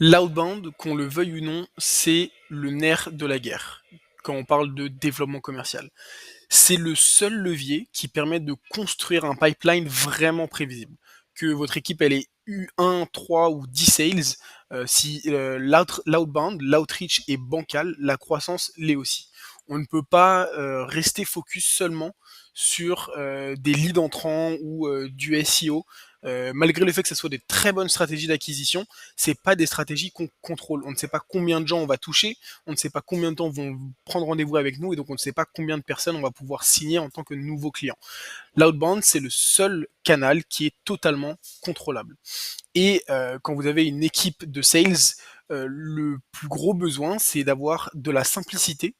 L'outbound, qu'on le veuille ou non, c'est le nerf de la guerre, quand on parle de développement commercial. C'est le seul levier qui permet de construire un pipeline vraiment prévisible. Que votre équipe elle ait eu 1, 3 ou 10 sales, si l'outbound, l'outreach est bancal, la croissance l'est aussi. On ne peut pas rester focus seulement sur des leads entrants ou du SEO. Malgré le fait que ce soit des très bonnes stratégies d'acquisition, c'est pas des stratégies qu'on contrôle. On ne sait pas combien de gens on va toucher, on ne sait pas combien de temps vont prendre rendez-vous avec nous, et donc on ne sait pas combien de personnes on va pouvoir signer en tant que nouveau client. L'outbound, c'est le seul canal qui est totalement contrôlable. Et quand vous avez une équipe de sales, le plus gros besoin, c'est d'avoir de la simplicité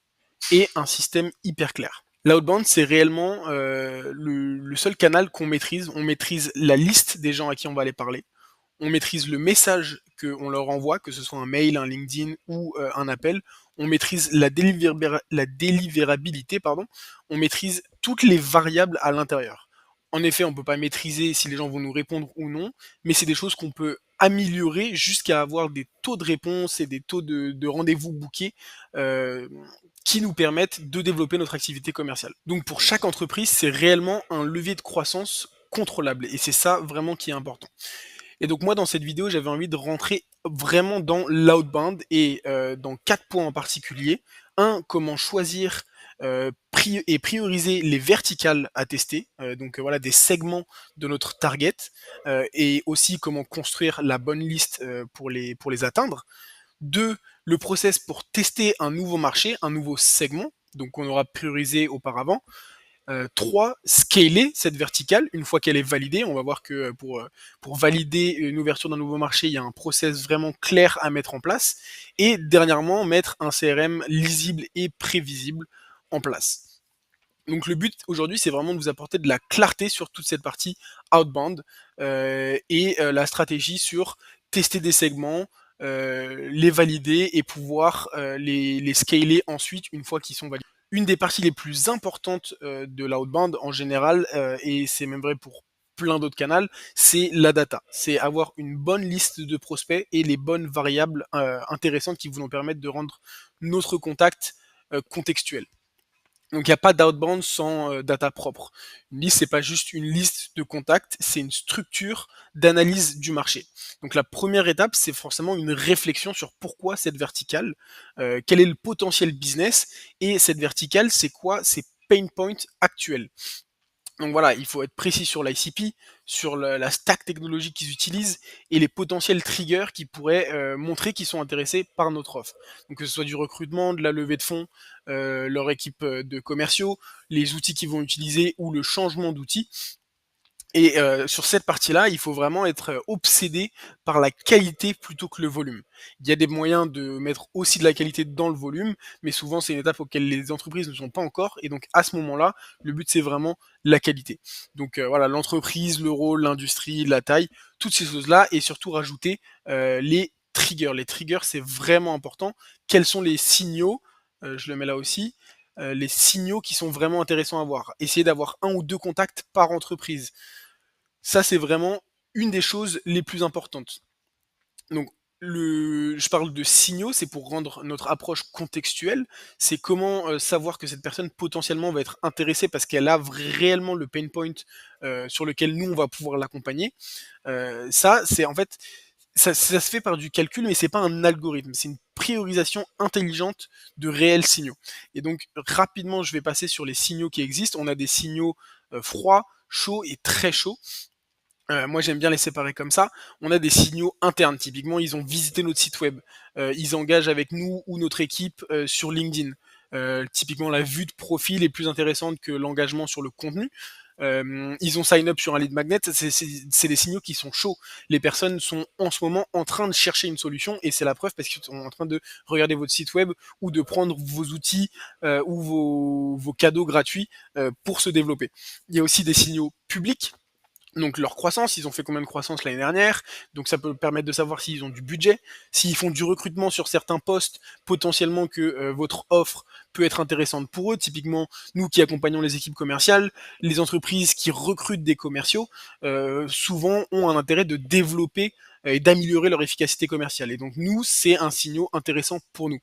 et un système hyper clair. L'outbound, c'est réellement le seul canal qu'on maîtrise. On maîtrise la liste des gens à qui on va aller parler. On maîtrise le message qu'on leur envoie, que ce soit un mail, un LinkedIn ou un appel. On maîtrise la délivrabilité, pardon. On maîtrise toutes les variables à l'intérieur. En effet, on ne peut pas maîtriser si les gens vont nous répondre ou non, mais c'est des choses qu'on peut améliorer jusqu'à avoir des taux de réponse et des taux de rendez-vous bookés qui nous permettent de développer notre activité commerciale. Donc pour chaque entreprise, c'est réellement un levier de croissance contrôlable, et c'est ça vraiment qui est important. Et donc moi dans cette vidéo j'avais envie de rentrer vraiment dans l'outbound et dans 4 points en particulier. Un, comment choisir et prioriser les verticales à tester, donc voilà des segments de notre target, et aussi comment construire la bonne liste pour les atteindre. Deux, le process pour tester un nouveau marché, un nouveau segment, donc on aura priorisé auparavant. 3, scaler cette verticale une fois qu'elle est validée. On va voir que pour valider une ouverture d'un nouveau marché, il y a un process vraiment clair à mettre en place. Et dernièrement, mettre un CRM lisible et prévisible en place. Donc le but aujourd'hui, c'est vraiment de vous apporter de la clarté sur toute cette partie outbound et la stratégie sur tester des segments, les valider et pouvoir les scaler ensuite une fois qu'ils sont validés. Une des parties les plus importantes de l'outbound en général, et c'est même vrai pour plein d'autres canaux, c'est la data. C'est avoir une bonne liste de prospects et les bonnes variables intéressantes qui vont nous permettre de rendre notre contact contextuel. Donc il n'y a pas d'outbound sans data propre. Une liste, c'est pas juste une liste de contacts, c'est une structure d'analyse du marché. Donc la première étape, c'est forcément une réflexion sur pourquoi cette verticale, quel est le potentiel business, et cette verticale, c'est quoi ces pain points actuels. Donc voilà, il faut être précis sur l'ICP, sur la stack technologique qu'ils utilisent et les potentiels triggers qui pourraient montrer qu'ils sont intéressés par notre offre. Donc que ce soit du recrutement, de la levée de fonds, leur équipe de commerciaux, les outils qu'ils vont utiliser ou le changement d'outils. Et sur cette partie-là, il faut vraiment être obsédé par la qualité plutôt que le volume. Il y a des moyens de mettre aussi de la qualité dans le volume, mais souvent c'est une étape auquel les entreprises ne sont pas encore, et donc à ce moment-là, le but c'est vraiment la qualité. Donc voilà, l'entreprise, le rôle, l'industrie, la taille, toutes ces choses-là, et surtout rajouter les triggers. Les triggers, c'est vraiment important. Quels sont les signaux, je le mets là aussi, les signaux qui sont vraiment intéressants à voir. Essayez d'avoir 1 ou 2 contacts par entreprise. Ça, c'est vraiment une des choses les plus importantes. Donc, je parle de signaux, c'est pour rendre notre approche contextuelle. C'est comment savoir que cette personne potentiellement va être intéressée parce qu'elle a réellement le pain point sur lequel nous on va pouvoir l'accompagner. Ça, c'est en fait, ça se fait par du calcul, mais c'est pas un algorithme, c'est une priorisation intelligente de réels signaux. Et donc rapidement, je vais passer sur les signaux qui existent. On a des signaux froids, chauds et très chauds. Moi, j'aime bien les séparer comme ça. On a des signaux internes. Typiquement, ils ont visité notre site web. Ils engagent avec nous ou notre équipe sur LinkedIn. Typiquement, la vue de profil est plus intéressante que l'engagement sur le contenu. Ils ont sign up sur un lead magnet. C'est des signaux qui sont chauds. Les personnes sont en ce moment en train de chercher une solution, et c'est la preuve parce qu'ils sont en train de regarder votre site web ou de prendre vos outils ou vos cadeaux gratuits pour se développer. Il y a aussi des signaux publics. Donc leur croissance, ils ont fait combien de croissance l'année dernière, donc ça peut permettre de savoir s'ils ont du budget, s'ils font du recrutement sur certains postes, potentiellement que votre offre peut être intéressante pour eux. Typiquement, nous qui accompagnons les équipes commerciales, les entreprises qui recrutent des commerciaux, souvent ont un intérêt de développer et d'améliorer leur efficacité commerciale. Et donc nous, c'est un signal intéressant pour nous.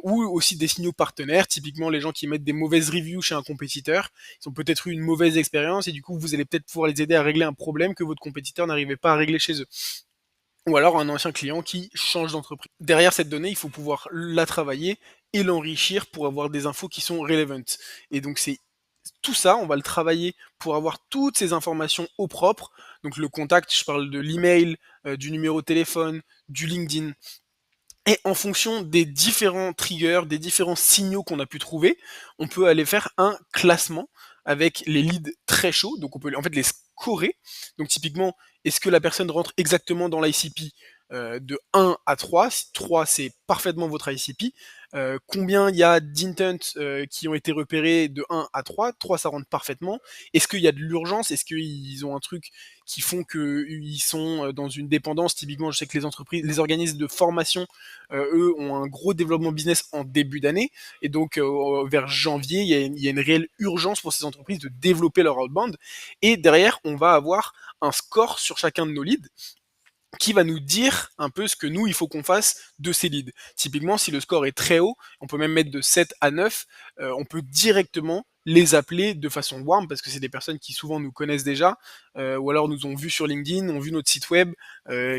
Ou aussi des signaux partenaires, typiquement les gens qui mettent des mauvaises reviews chez un compétiteur, ils ont peut-être eu une mauvaise expérience et du coup vous allez peut-être pouvoir les aider à régler un problème que votre compétiteur n'arrivait pas à régler chez eux. Ou alors un ancien client qui change d'entreprise. Derrière cette donnée, il faut pouvoir la travailler et l'enrichir pour avoir des infos qui sont relevant. Et donc c'est tout ça, on va le travailler pour avoir toutes ces informations au propre. Donc le contact, je parle de l'email, du numéro de téléphone, du LinkedIn. Et en fonction des différents triggers, des différents signaux qu'on a pu trouver, on peut aller faire un classement avec les leads très chauds. Donc on peut en fait les scorer. Donc typiquement, est-ce que la personne rentre exactement dans l'ICP de 1 à 3? 3 c'est parfaitement votre ICP. Combien il y a d'intent qui ont été repérés de 1 à 3? 3 ça rentre parfaitement. Est-ce qu'il y a de l'urgence? Est-ce qu'ils ont un truc qui font qu'ils sont dans une dépendance? Typiquement, je sais que les entreprises, les organismes de formation, eux, ont un gros développement business en début d'année, et donc vers janvier, il y a une réelle urgence pour ces entreprises de développer leur outbound, et derrière, on va avoir un score sur chacun de nos leads, qui va nous dire un peu ce que nous, il faut qu'on fasse de ces leads. Typiquement, si le score est très haut, on peut même mettre de 7 à 9, on peut directement les appeler de façon warm, parce que c'est des personnes qui souvent nous connaissent déjà, ou alors nous ont vu sur LinkedIn, ont vu notre site web,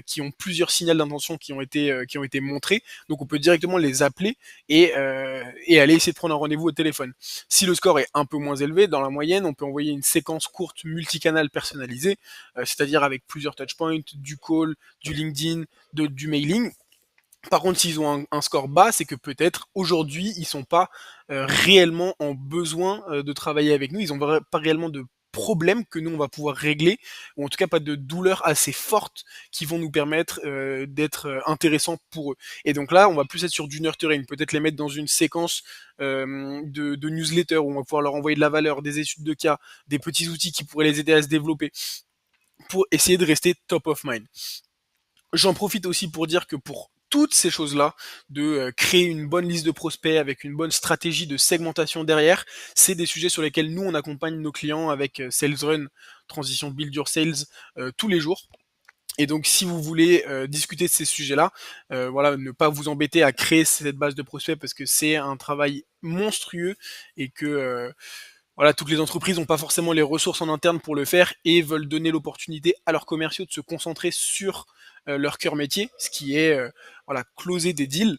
qui ont plusieurs signaux d'intention qui ont été montrés, donc on peut directement les appeler et aller essayer de prendre un rendez-vous au téléphone. Si le score est un peu moins élevé, dans la moyenne, on peut envoyer une séquence courte multicanal personnalisée, c'est-à-dire avec plusieurs touchpoints, du call, du LinkedIn, du mailing. Par contre, s'ils ont un score bas, c'est que peut-être aujourd'hui, ils sont pas réellement en besoin de travailler avec nous. Ils ont pas réellement de problèmes que nous on va pouvoir régler, ou en tout cas pas de douleurs assez fortes qui vont nous permettre d'être intéressants pour eux. Et donc là, on va plus être sur du nurturing, peut-être les mettre dans une séquence de newsletter où on va pouvoir leur envoyer de la valeur, des études de cas, des petits outils qui pourraient les aider à se développer pour essayer de rester top of mind. J'en profite aussi pour dire que pour toutes ces choses-là, de créer une bonne liste de prospects avec une bonne stratégie de segmentation derrière, c'est des sujets sur lesquels nous on accompagne nos clients avec Sales Run, Transition Build Your Sales, tous les jours. Et donc, si vous voulez discuter de ces sujets-là, voilà, ne pas vous embêter à créer cette base de prospects parce que c'est un travail monstrueux et que voilà, toutes les entreprises n'ont pas forcément les ressources en interne pour le faire et veulent donner l'opportunité à leurs commerciaux de se concentrer sur leur cœur métier, ce qui est voilà, closer des deals.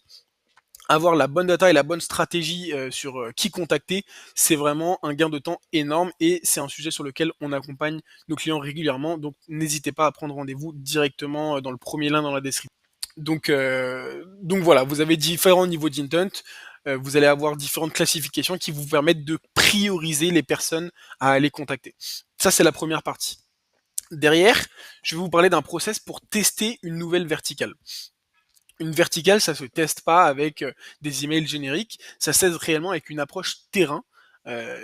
Avoir la bonne data et la bonne stratégie sur qui contacter, c'est vraiment un gain de temps énorme et c'est un sujet sur lequel on accompagne nos clients régulièrement. Donc n'hésitez pas à prendre rendez-vous directement dans le premier lien dans la description. Donc voilà, vous avez différents niveaux d'intent, vous allez avoir différentes classifications qui vous permettent de prioriser les personnes à aller contacter. Ça, c'est la première partie. Derrière, je vais vous parler d'un process pour tester une nouvelle verticale. Une verticale, ça se teste pas avec des emails génériques, ça se teste réellement avec une approche terrain,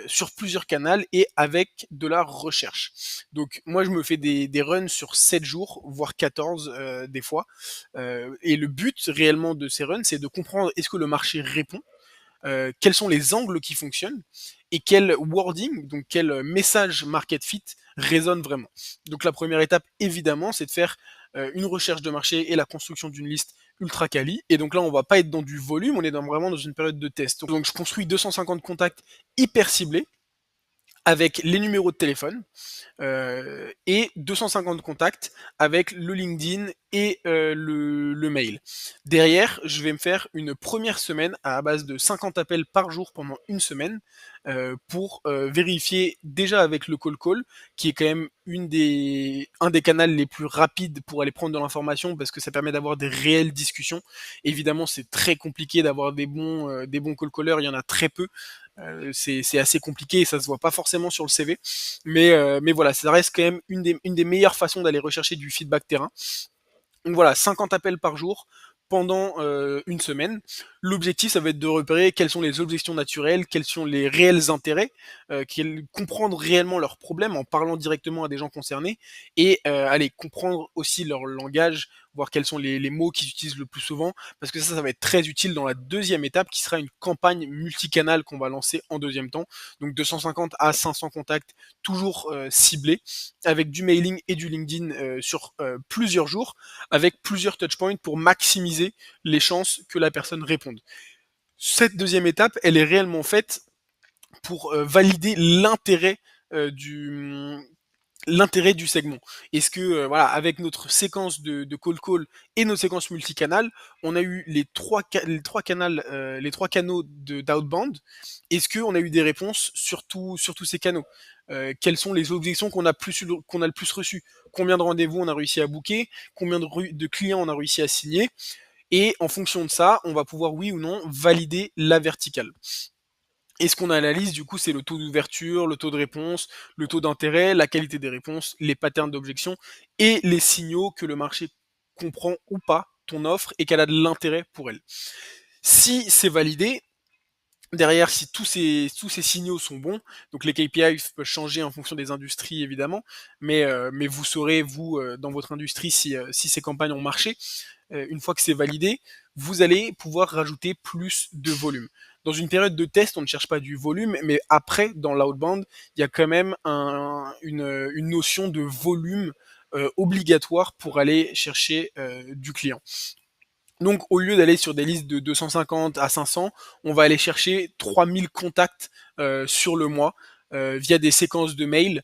sur plusieurs canaux et avec de la recherche. Donc moi je me fais des runs sur 7 jours, voire 14 des fois. Et le but réellement de ces runs, c'est de comprendre est-ce que le marché répond, quels sont les angles qui fonctionnent et quel wording, donc quel message market fit résonne vraiment. Donc la première étape, évidemment, c'est de faire une recherche de marché et la construction d'une liste ultra quali. Et donc là, on va pas être dans du volume, on est vraiment dans une période de test. Donc je construis 250 contacts hyper ciblés avec les numéros de téléphone et 250 contacts avec le LinkedIn et le mail. Derrière, je vais me faire une première semaine à base de 50 appels par jour pendant une semaine pour vérifier déjà avec le call, qui est quand même un des canaux les plus rapides pour aller prendre de l'information parce que ça permet d'avoir des réelles discussions. Évidemment, c'est très compliqué d'avoir des bons call-callers, il y en a très peu. C'est assez compliqué et ça se voit pas forcément sur le CV, mais voilà, ça reste quand même une des meilleures façons d'aller rechercher du feedback terrain. Donc voilà, 50 appels par jour pendant une semaine. L'objectif, ça va être de repérer quelles sont les objections naturelles, quels sont les réels intérêts, comprendre réellement leurs problèmes en parlant directement à des gens concernés et aller comprendre aussi leur langage, voir quels sont les mots qu'ils utilisent le plus souvent, parce que ça va être très utile dans la deuxième étape, qui sera une campagne multicanal qu'on va lancer en deuxième temps. Donc 250 à 500 contacts, toujours ciblés, avec du mailing et du LinkedIn sur plusieurs jours, avec plusieurs touchpoints pour maximiser les chances que la personne réponde. Cette deuxième étape, elle est réellement faite pour valider l'intérêt du segment. Est-ce que voilà, avec notre séquence de call et nos séquences multicanales, on a eu les trois canaux d'outbound. Est-ce qu'on a eu des réponses sur tous ces canaux? Quelles sont les objections qu'on a le plus reçues? Combien de rendez-vous on a réussi à booker? Combien de clients on a réussi à signer? Et en fonction de ça, on va pouvoir oui ou non valider la verticale. Et ce qu'on analyse, du coup, c'est le taux d'ouverture, le taux de réponse, le taux d'intérêt, la qualité des réponses, les patterns d'objection et les signaux que le marché comprend ou pas ton offre et qu'elle a de l'intérêt pour elle. Si c'est validé, derrière, si tous ces signaux sont bons, donc les KPI peuvent changer en fonction des industries évidemment, mais vous saurez, vous, dans votre industrie, si ces campagnes ont marché, une fois que c'est validé, vous allez pouvoir rajouter plus de volume. Dans une période de test, on ne cherche pas du volume, mais après, dans l'outbound, il y a quand même une notion de volume obligatoire pour aller chercher du client. Donc, au lieu d'aller sur des listes de 250 à 500, on va aller chercher 3000 contacts sur le mois via des séquences de mails.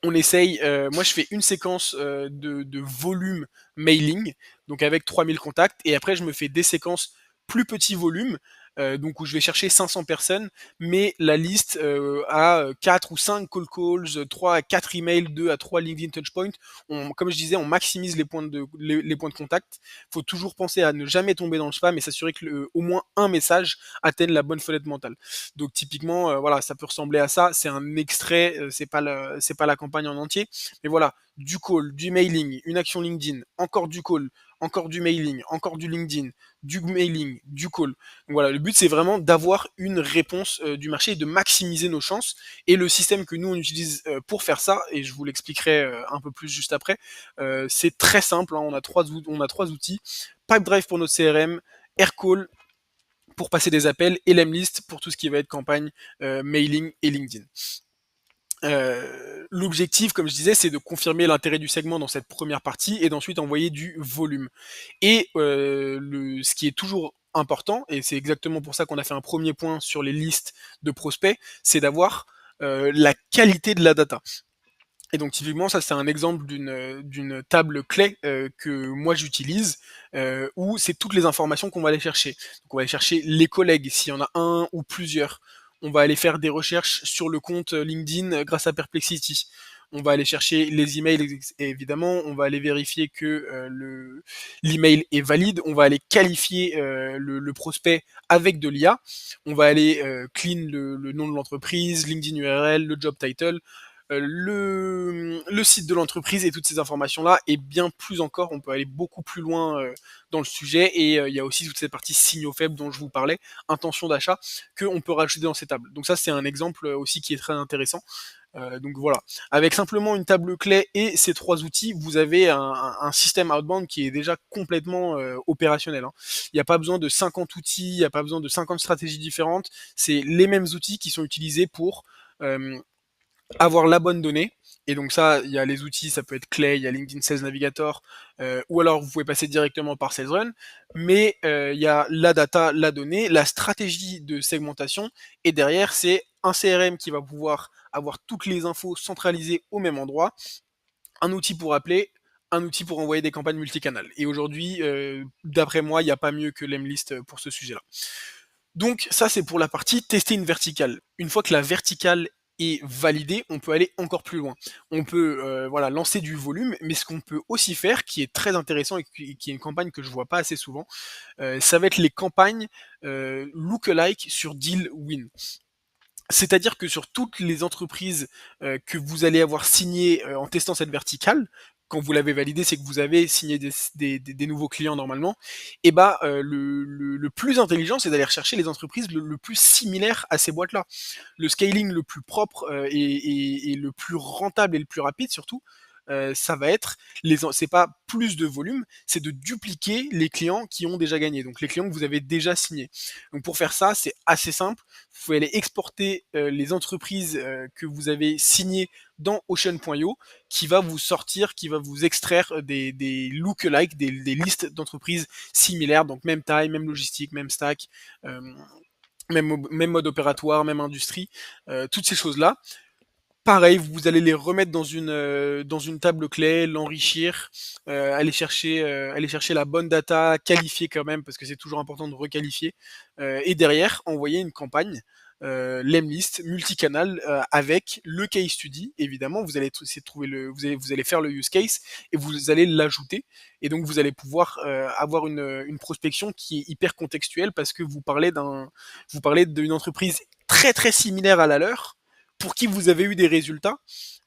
On essaye, moi je fais une séquence de volume mailing, donc avec 3000 contacts, et après je me fais des séquences plus petit volume, donc où je vais chercher 500 personnes, mais la liste a 4 ou 5 call calls, 3 à 4 emails, 2 à 3 LinkedIn touchpoints. Comme je disais, on maximise les points de contact. Il faut toujours penser à ne jamais tomber dans le spam et s'assurer que au moins un message atteigne la bonne fenêtre mentale. Donc typiquement, voilà, ça peut ressembler à ça. C'est un extrait, c'est pas la campagne en entier, mais voilà, du call, du mailing, une action LinkedIn, encore du call, encore du mailing, encore du LinkedIn, du mailing, du call. Donc voilà, le but c'est vraiment d'avoir une réponse du marché et de maximiser nos chances. Et le système que nous on utilise pour faire ça, et je vous l'expliquerai un peu plus juste après, c'est très simple. Hein, on a trois outils. Pipedrive pour notre CRM, Aircall pour passer des appels et Lemlist pour tout ce qui va être campagne, mailing et LinkedIn. L'objectif, comme je disais, c'est de confirmer l'intérêt du segment dans cette première partie et d'ensuite envoyer du volume. Et ce qui est toujours important, et c'est exactement pour ça qu'on a fait un premier point sur les listes de prospects, c'est d'avoir la qualité de la data. Et donc typiquement, ça c'est un exemple d'une table clé que moi j'utilise, où c'est toutes les informations qu'on va aller chercher. Donc on va aller chercher les collègues, s'il y en a un ou plusieurs. On va aller faire des recherches sur le compte LinkedIn grâce à Perplexity. On va aller chercher les emails, évidemment. On va aller vérifier que l'email est valide. On va aller qualifier le prospect avec de l'IA. On va aller clean le nom de l'entreprise, LinkedIn URL, le job title, le site de l'entreprise et toutes ces informations-là, et bien plus encore, on peut aller beaucoup plus loin dans le sujet, et il y a aussi toute cette partie signaux faibles dont je vous parlais, intention d'achat, qu'on peut rajouter dans ces tables. Donc ça, c'est un exemple aussi qui est très intéressant. Donc voilà, avec simplement une table clé et ces trois outils, vous avez un système outbound qui est déjà complètement opérationnel. Hein. Il n'y a pas besoin de 50 outils, il n'y a pas besoin de 50 stratégies différentes, c'est les mêmes outils qui sont utilisés pour avoir la bonne donnée. Et donc ça, il y a les outils, ça peut être Clay, il y a LinkedIn Sales Navigator, ou alors vous pouvez passer directement par SalesRun, mais il y a la data, la donnée, la stratégie de segmentation, et derrière c'est un CRM qui va pouvoir avoir toutes les infos centralisées au même endroit, un outil pour appeler, un outil pour envoyer des campagnes multicanales. Et aujourd'hui, d'après moi, il n'y a pas mieux que Lemlist pour ce sujet-là. Donc ça c'est pour la partie tester une verticale. Une fois que la verticale est validée, on peut aller encore plus loin. On peut voilà, lancer du volume, mais ce qu'on peut aussi faire, qui est très intéressant et qui est une campagne que je vois pas assez souvent, ça va être les campagnes lookalike sur deal win. C'est-à-dire que sur toutes les entreprises que vous allez avoir signées en testant cette verticale, quand vous l'avez validé, c'est que vous avez signé des nouveaux clients normalement, et bah le plus intelligent, c'est d'aller rechercher les entreprises le plus similaires à ces boîtes-là. Le scaling le plus propre et le plus rentable et le plus rapide surtout, ça va être c'est pas plus de volume, c'est de dupliquer les clients qui ont déjà gagné, donc les clients que vous avez déjà signés. Donc pour faire ça, c'est assez simple. Vous pouvez aller exporter les entreprises que vous avez signées dans Ocean.io, qui va vous sortir, qui va vous extraire des lookalike, des listes d'entreprises similaires, donc même taille, même logistique, même stack, euh, même mode opératoire, même industrie, toutes ces choses-là. Pareil, vous allez les remettre dans une table clé, l'enrichir, aller chercher la bonne data, qualifier quand même, parce que c'est toujours important de requalifier, et derrière, envoyer une campagne, Lemlist, multicanal, avec le case study, évidemment, vous allez essayer de trouver vous allez faire le use case, et vous allez l'ajouter, et donc vous allez pouvoir avoir une prospection qui est hyper contextuelle, parce que vous parlez d'une entreprise très très similaire à la leur, pour qui vous avez eu des résultats,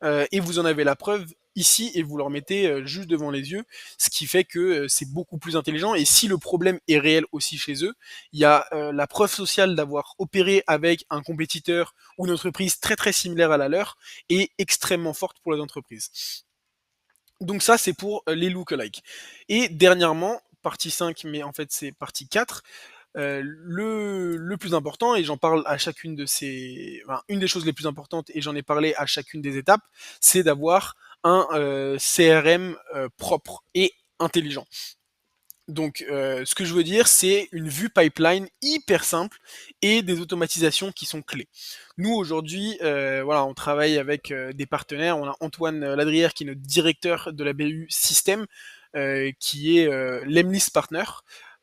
et vous en avez la preuve ici et vous leur mettez juste devant les yeux, ce qui fait que c'est beaucoup plus intelligent. Et si le problème est réel aussi chez eux, il y a la preuve sociale d'avoir opéré avec un compétiteur ou une entreprise très très similaire à la leur et extrêmement forte pour les entreprises. Donc ça, c'est pour les lookalikes. Et dernièrement, partie 5, mais en fait c'est partie 4, le plus important, et j'en parle à chacune de ces... Enfin, une des choses les plus importantes, et j'en ai parlé à chacune des étapes, c'est d'avoir un CRM propre et intelligent. Donc, ce que je veux dire, c'est une vue pipeline hyper simple et des automatisations qui sont clés. Nous, aujourd'hui, voilà, on travaille avec des partenaires. On a Antoine Ladrière, qui est notre directeur de la BU Système, qui est l'Emlist Partner.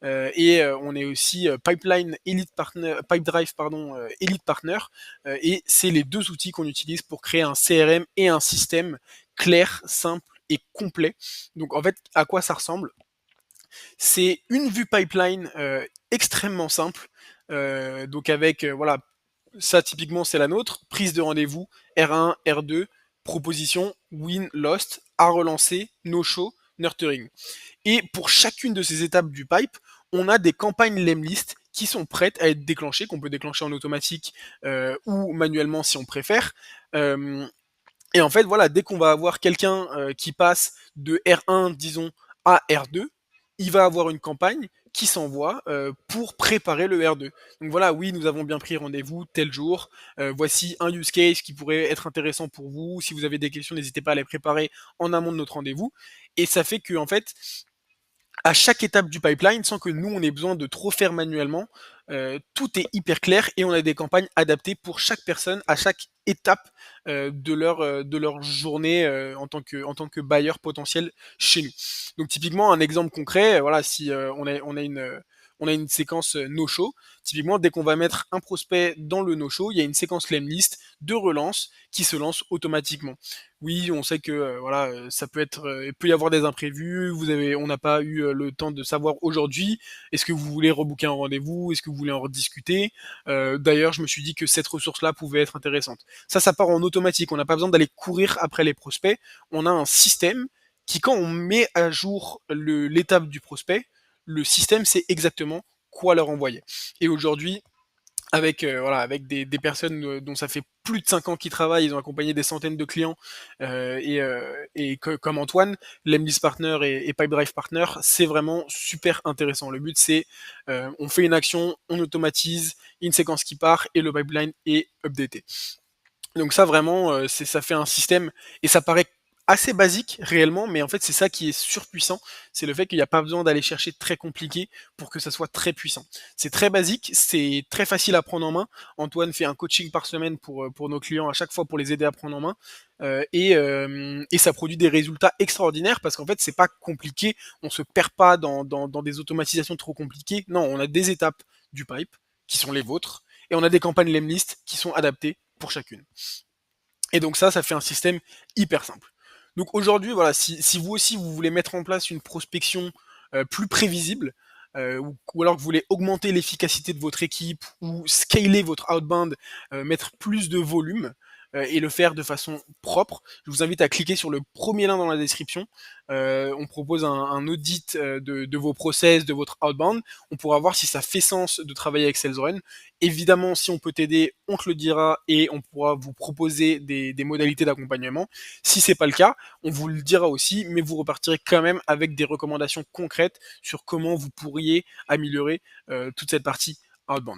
Et on est aussi Pipeline Elite Partner, Pipedrive, pardon, Elite Partner. Et c'est les deux outils qu'on utilise pour créer un CRM et un système clair, simple et complet. Donc, en fait, à quoi ça ressemble? C'est une vue pipeline extrêmement simple, donc avec, voilà, ça typiquement c'est la nôtre, prise de rendez-vous, R1, R2, proposition, win, lost, à relancer, no show, nurturing. Et pour chacune de ces étapes du pipe, on a des campagnes lemlist qui sont prêtes à être déclenchées, qu'on peut déclencher en automatique ou manuellement si on préfère. Et en fait, voilà, dès qu'on va avoir quelqu'un qui passe de R1, disons, à R2, il va avoir une campagne qui s'envoie pour préparer le R2. Donc voilà, oui, nous avons bien pris rendez-vous tel jour. Voici un use case qui pourrait être intéressant pour vous. Si vous avez des questions, n'hésitez pas à les préparer en amont de notre rendez-vous. Et ça fait que, en fait, à chaque étape du pipeline, sans que nous on ait besoin de trop faire manuellement, tout est hyper clair et on a des campagnes adaptées pour chaque personne à chaque étape de leur journée en tant que bailleur potentiel chez nous. Donc typiquement un exemple concret, voilà, si on a une séquence no-show, typiquement dès qu'on va mettre un prospect dans le no-show, il y a une séquence claim list de relance qui se lance automatiquement. Oui, on sait que voilà, ça peut être, il peut y avoir des imprévus. On n'a pas eu le temps de savoir aujourd'hui. Est-ce que vous voulez rebooker un rendez-vous? Est-ce que vous voulez en rediscuter? D'ailleurs, je me suis dit que cette ressource-là pouvait être intéressante. Ça part en automatique. On n'a pas besoin d'aller courir après les prospects. On a un système qui, quand on met à jour l'étape du prospect, le système sait exactement quoi leur envoyer. Et aujourd'hui, avec voilà, avec des personnes dont ça fait plus de 5 ans qu'ils travaillent, ils ont accompagné des centaines de clients, comme Antoine, Lemlist Partner et Pipedrive Partner, c'est vraiment super intéressant. Le but c'est on fait une action, on automatise, une séquence qui part et le pipeline est updaté. Donc ça vraiment, ça fait un système et ça paraît assez basique réellement, mais en fait c'est ça qui est surpuissant, c'est le fait qu'il n'y a pas besoin d'aller chercher très compliqué pour que ça soit très puissant. C'est très basique, c'est très facile à prendre en main. Antoine fait un coaching par semaine pour nos clients à chaque fois pour les aider à prendre en main, et ça produit des résultats extraordinaires parce qu'en fait c'est pas compliqué, on se perd pas dans des automatisations trop compliquées. Non, on a des étapes du pipe qui sont les vôtres et on a des campagnes lemlist qui sont adaptées pour chacune. Et donc ça fait un système hyper simple. Donc aujourd'hui, voilà, si vous aussi vous voulez mettre en place une prospection plus prévisible, ou alors que vous voulez augmenter l'efficacité de votre équipe ou scaler votre outbound, mettre plus de volume, et le faire de façon propre, je vous invite à cliquer sur le premier lien dans la description. On propose un audit de vos process, de votre outbound. On pourra voir si ça fait sens de travailler avec SalesRun. Évidemment, si on peut t'aider, on te le dira et on pourra vous proposer des modalités d'accompagnement. Si c'est pas le cas, on vous le dira aussi, mais vous repartirez quand même avec des recommandations concrètes sur comment vous pourriez améliorer toute cette partie outbound.